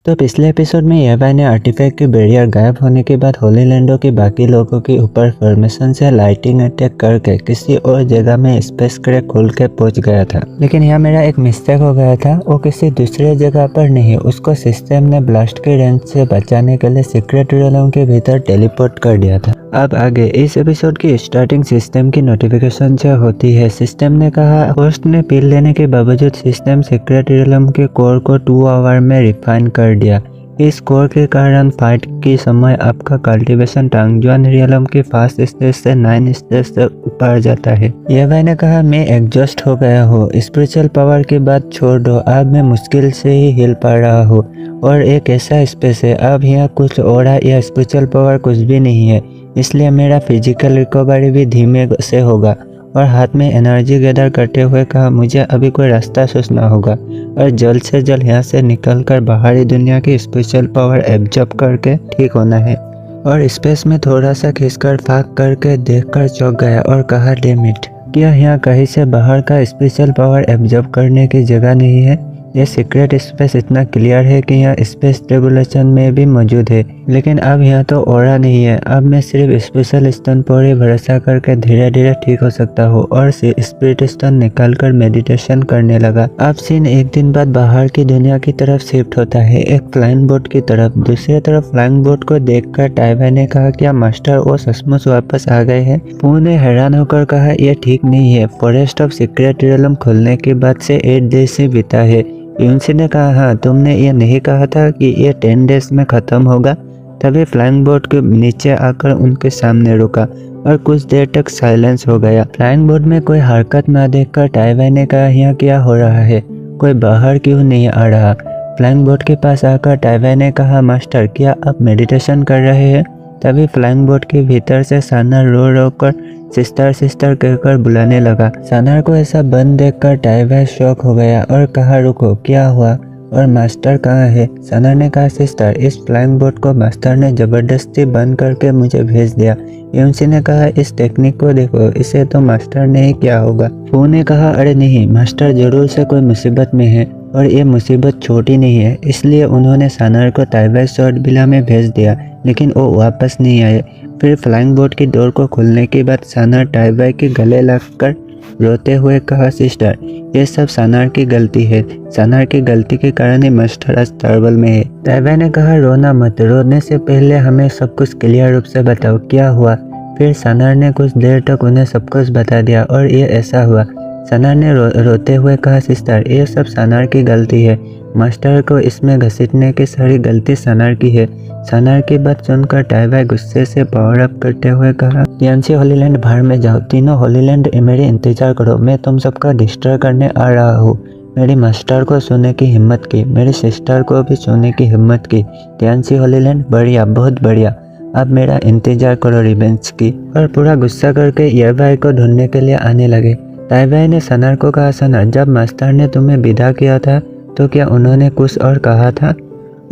तो पिछले एपिसोड में एवाई ने आर्टिफैक्ट के बैरियर गायब होने के बाद होली लैंडो के बाकी लोगों के ऊपर फॉर्मेशन से लाइटिंग अटैक करके किसी और जगह में स्पेस क्रैक खोल के पहुंच गया था। लेकिन यहाँ मेरा एक मिस्टेक हो गया था, वो किसी दूसरे जगह पर नहीं, उसको सिस्टम ने ब्लास्ट के रेंज से बचाने के लिए सीक्रेट रियलम के भीतर टेलीपोर्ट कर दिया था। अब आगे इस एपिसोड की स्टार्टिंग सिस्टम की नोटिफिकेशन से होती है। सिस्टम ने कहा होस्ट ने पील लेने के बावजूद सिस्टम सीक्रेट रियलम के कोर को 2 आवर में रिफाइन कर दिया। इस कोर के कारण फाइट के समय आपका कल्टीवेशन टांगजुआन रियलम के फास्ट स्टेज से 9 स्टेज से ऊपर जाता है। एवाई ने कहा मैं एग्जॉस्ट हो गया हूँ, स्पिरिचुअल पावर की बात छोड़ दो, अब मैं मुश्किल से ही हिल पा रहा हूँ और एक ऐसा स्पेस है, अब यहाँ कुछ ऑरा या स्पिरिचुअल पावर कुछ भी नहीं है, इसलिए मेरा फिजिकल रिकवरी भी धीमे से होगा। और हाथ में एनर्जी गैदर करते हुए कहा मुझे अभी कोई रास्ता सोचना होगा और जल्द से जल्द यहाँ से निकलकर बाहरी दुनिया की स्पेशल पावर एब्जॉर्ब करके ठीक होना है। और स्पेस में थोड़ा सा खिसकर फाक करके देखकर चौंक गया और कहा डैम इट, क्या यहाँ कहीं से बाहर का स्पेशल पावर एब्जॉर्ब करने की जगह नहीं है? ये सीक्रेट स्पेस इतना क्लियर है कि यहाँ स्पेस रेगुलेशन में भी मौजूद है, लेकिन अब यहाँ तो ऑरा नहीं है। अब मैं सिर्फ स्पेशल स्टोन पर ही भरोसा करके धीरे धीरे ठीक हो सकता हूँ। और स्पिरिट स्टोन निकालकर मेडिटेशन करने लगा। अब सीन एक दिन बाद बाहर की दुनिया की तरफ शिफ्ट होता है, एक फ्लाइंग बोट की तरफ। दूसरी तरफ फ्लाइंग बोट को देखकर टाइवाई ने कहा क्या मास्टर वो सचमुच वापस आ गए हैं? पू ने हैरान होकर कहा यह ठीक नहीं है, फॉरेस्ट ऑफ सीक्रेट रियलम खुलने के बाद से 8 डेज से बीता है। यूनसी ने कहा हाँ, तुमने ये नहीं कहा था कि ये 10 डेज में खत्म होगा? तभी फ्लाइंग बोट के नीचे आकर उनके सामने रुका और कुछ देर तक साइलेंस हो गया। फ्लाइंग बोट में कोई हरकत ना देखकर टाइवाई ने कहा यहाँ क्या हो रहा है, कोई बाहर क्यों नहीं आ रहा? फ्लाइंग बोट के पास आकर टाइवाई ने कहा मास्टर क्या आप मेडिटेशन कर रहे हैं? तभी फ्लाइंग बोट के भीतर से सानार रो रो कर सिस्टर सिस्टर कहकर बुलाने लगा। सानार को ऐसा बंद देखकर टाइवाई शॉक हो गया और कहा रुको, क्या हुआ और मास्टर कहाँ है? सानार ने कहा सिस्टर, इस फ्लाइंग बोट को मास्टर ने जबरदस्ती बंद करके मुझे भेज दिया। यूनसी ने कहा इस टेक्निक को देखो, इसे तो मास्टर ने ही किया होगा। फू ने कहा अरे नहीं, मास्टर जरूर से कोई मुसीबत में है और ये मुसीबत छोटी नहीं है, इसलिए उन्होंने सानार को टाइवाई शॉर्ट बिला में भेज दिया, लेकिन वो वापस नहीं आए। फिर फ्लाइंग बोट की डोर को खुलने के बाद सानार टाइवाई के गले लगकर रोते हुए कहा सिस्टर ये सब सानार की गलती है, सानार की गलती के कारण ही मास्टर आज ट्रबल में है। टाइवाई ने कहा रोना मत, रोने से पहले हमें सब कुछ क्लियर रूप से बताओ क्या हुआ। फिर सानार ने कुछ देर तक उन्हें सब कुछ बता दिया और ये ऐसा हुआ। सानार ने रोते हुए कहा सिस्टर ये सब सानार की गलती है, मास्टर को इसमें घसीटने की सारी गलती सानार की है। सानार की बात सुनकर टाइवाई गुस्से से पावर अप करते हुए कहा यान्सी होलीलैंड बाहर में जाओ, तीनों होलीलैंड मेरी इंतजार करो, मैं तुम सबका डिस्टर्ब करने आ रहा हूँ। मेरी मास्टर को सुनने की हिम्मत की, मेरी सिस्टर को भी सुनने की हिम्मत की। यान्सी होलीलैंड बढ़िया, बहुत बढ़िया, अब मेरा इंतजार करो रिवेंज की। और पूरा गुस्सा करके एवाई को ढूंढने के लिए आने लगे। टाइवाई ने सानार को कहा सानार जब मास्टर ने तुम्हें विदा किया था तो क्या उन्होंने कुछ और कहा था?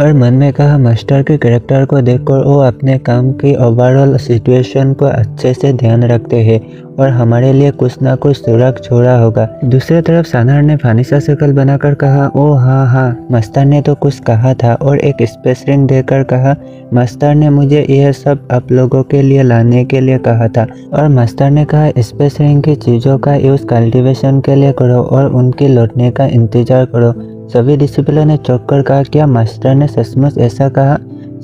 और मन में कहा मास्टर के कैरेक्टर को देखकर वो अपने काम की ओवरऑल सिचुएशन को अच्छे से ध्यान रखते हैं और हमारे लिए कुछ ना कुछ सुरख छोड़ा होगा। दूसरी तरफ सानार ने फानी सा शक्ल बनाकर कहा ओ हाँ, मास्टर ने तो कुछ कहा था और एक स्पेस रिंग देकर कहा मास्टर ने मुझे यह सब आप लोगों के लिए लाने के लिए कहा था। और मास्टर ने कहा स्पेस रिंग की चीज़ों का यूज़ कल्टीवेशन के लिए करो और उनके लौटने का इंतजार करो। सभी डिसिप्लिन ने चौंक कर कहा क्या मास्टर ने सचमुच ऐसा कहा?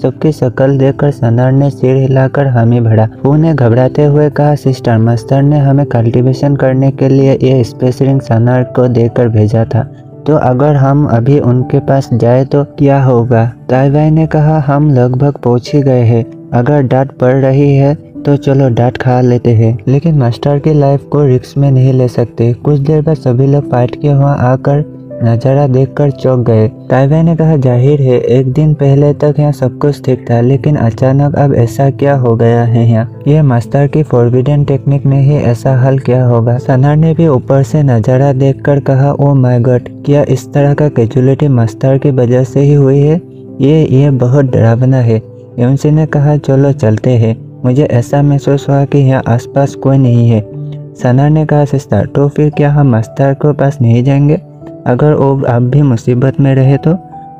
सबकी शक्ल देखकर सानार ने सिर हिलाकर हामी भरा। फू ने घबराते हुए कहा सिस्टर मास्टर ने हमें कल्टीवेशन करने के लिए ये स्पेस रिंग सानार को देकर भेजा था, तो अगर हम अभी उनके पास जाए तो क्या होगा? टाइवाई ने कहा हम लगभग पहुंच ही गए हैं, अगर डांट पड़ रही है तो चलो डांट खा लेते हैं, लेकिन मास्टर की लाइफ को रिस्क में नहीं ले सकते। कुछ देर बाद सभी लोग फाइट के वहाँ आकर नज़ारा देखकर चौंक गए। टाइवाई ने कहा जाहिर है एक दिन पहले तक यहाँ सब कुछ ठीक था, लेकिन अचानक अब ऐसा क्या हो गया है? यहाँ यह मास्टर की फॉरबिडन टेक्निक ने ही ऐसा हल किया होगा। सानार ने भी ऊपर से नज़ारा देखकर कहा ओ माय गॉड, क्या इस तरह का कैजुअलिटी मास्टर की वजह से ही हुई है? ये बहुत डरावना है। यूनसी ने कहा चलो चलते हैं, मुझे ऐसा महसूस हुआ कि यहाँ आसपास कोई नहीं है। सानार ने कहा सिस्टर तो फिर क्या हम मास्टर के पास नहीं जाएंगे? अगर वो अब भी मुसीबत में रहे तो?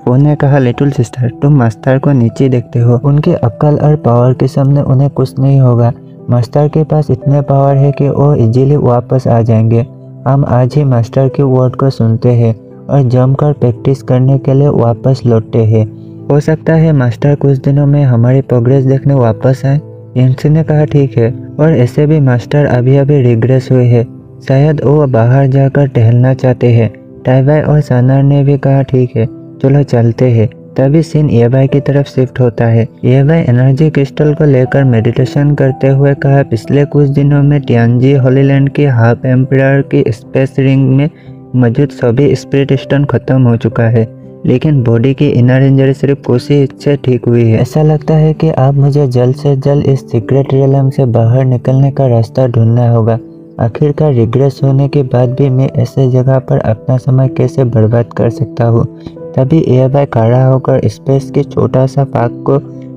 फ़ोन ने कहा, लिटिल सिस्टर तुम मास्टर को नीचे देखते हो, उनकी अक्ल और पावर के सामने उन्हें कुछ नहीं होगा। मास्टर के पास इतने पावर है कि वो इजीली वापस आ जाएंगे। हम आज ही मास्टर की वर्ड को सुनते हैं और जमकर प्रैक्टिस करने के लिए वापस लौटते हैं। हो सकता है मास्टर कुछ दिनों में हमारी प्रोग्रेस देखने वापस आए। यंगसी ने कहा, ठीक है, और ऐसे भी मास्टर अभी अभी रिग्रेस हुए हैं, शायद वो बाहर जाकर टहलना चाहते हैं। टाइवाई और सानार ने भी कहा, ठीक है, चलो चलते हैं। तभी सीन एवाई की तरफ शिफ्ट होता है। एवाई एनर्जी क्रिस्टल को लेकर मेडिटेशन करते हुए कहा, पिछले कुछ दिनों में टियानजी होलीलैंड की हाफ एम्पायर की स्पेस रिंग में मौजूद सभी स्पिरिट स्टोन खत्म हो चुका है, लेकिन बॉडी की इनर इंजरी सिर्फ कोशिश से ठीक हुई है। ऐसा लगता है कि अब मुझे जल्द से जल्द इस सीक्रेट रियलम से बाहर निकलने का रास्ता ढूंढना होगा। आखिरकार रिग्रेस होने के बाद भी मैं ऐसे जगह पर अपना समय कैसे बर्बाद कर सकता हूँ। तभी एवाई खड़ा होकर स्पेस के छोटा सा पार्क को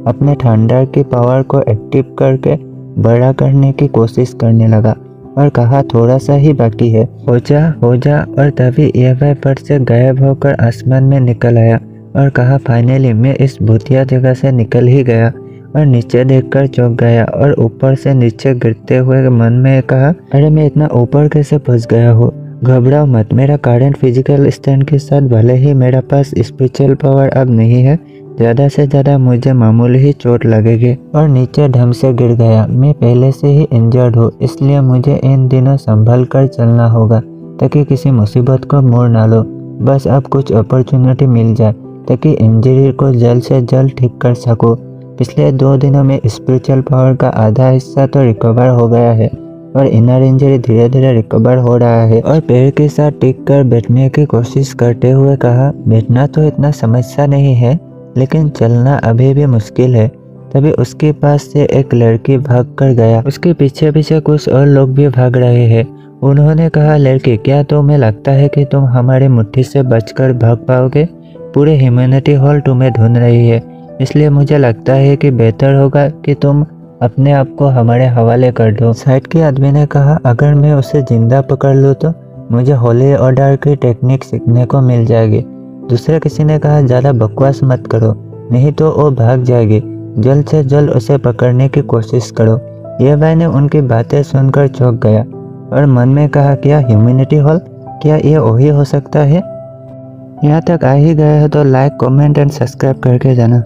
अपने थंडर की पावर को एक्टिव करके बड़ा करने की कोशिश करने लगा और कहा, थोड़ा सा ही बाकी है, हो जा। और तभी एवाई फट से गायब होकर आसमान में निकल आया और कहा, फाइनली मैं इस भूतिया जगह से निकल ही गया। और नीचे देखकर चौंक गया और ऊपर से नीचे गिरते हुए मन में कहा, अरे मैं इतना ऊपर कैसे फंस गया हूँ। घबराओ मत, मेरा करंट फिजिकल स्टैंड के साथ भले ही मेरा पास स्पिरिचुअल पावर अब नहीं है, ज़्यादा से ज़्यादा मुझे मामूली ही चोट लगेगी। और नीचे ढंग से गिर गया। मैं पहले से ही इंजर्ड हूँ, इसलिए मुझे इन दिनों संभल कर चलना होगा ताकि किसी मुसीबत को मोड़ ना लो। बस अब कुछ अपॉर्चुनिटी मिल जाए ताकि इंजरी को जल्द से जल्द ठीक कर सकूँ। पिछले 2 दिनों में स्पिरिचुअल पावर का आधा हिस्सा तो रिकवर हो गया है और इनर इंजरी धीरे धीरे रिकवर हो रहा है। और पैर के साथ टिक कर बैठने की कोशिश करते हुए कहा, बैठना तो इतना समस्या नहीं है, लेकिन चलना अभी भी मुश्किल है। तभी उसके पास से एक लड़की भाग कर गया। उसके पीछे पीछे कुछ और लोग भी भाग रहे हैं। उन्होंने कहा, लड़की क्या तुम्हें लगता है कि तुम हमारी मुट्ठी से बचकर भाग पाओगे? पूरे ह्यूमैनिटी हॉल तुम्हें ढूंढ रही है, इसलिए मुझे लगता है कि बेहतर होगा कि तुम अपने आप को हमारे हवाले कर दो। साइड के आदमी ने कहा, अगर मैं उसे जिंदा पकड़ लूँ तो मुझे होली ऑर्डर की टेक्निक सीखने को मिल जाएगी। दूसरे किसी ने कहा, ज़्यादा बकवास मत करो, नहीं तो वो भाग जाएगी। जल्द से जल्द उसे पकड़ने की कोशिश करो। एवाई ने उनकी बातें सुनकर चौंक गया और मन में कहा, क्या ह्यूमैनिटी हॉल, क्या ये वही हो सकता है? यहाँ तक आ ही गए हो तो लाइक, कमेंट एंड सब्सक्राइब करके जाना।